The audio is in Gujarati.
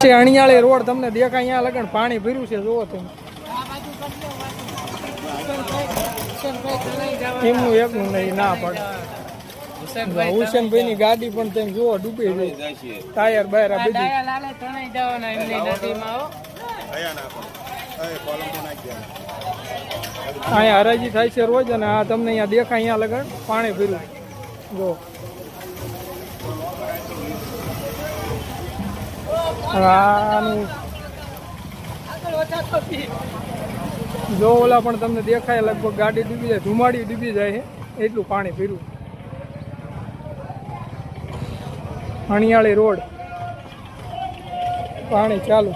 છે અણિયાળી રોડ તમને દેખાય અહીંયા લગન પાણી ભર્યું છે જોવો તમે એમનું એકનું નહીં ના પડે હુસેનભાઈ ની ગાડી પણ તેમ જુઓ ડૂબી ગઈ ટાયર બાયરા બધી અહીંયા હરાજી થાય છે રોજ અને આ તમને અહીંયા દેખાય અહીંયા લગન પાણી ભર્યું જો આનું જો ઓલા પણ તમને દેખાય લગભગ ગાડી ડૂબી જાય ધુમાડી ડૂબી જાય છે એટલું પાણી પીરું અણિયાળી રોડ પાણી ચાલુ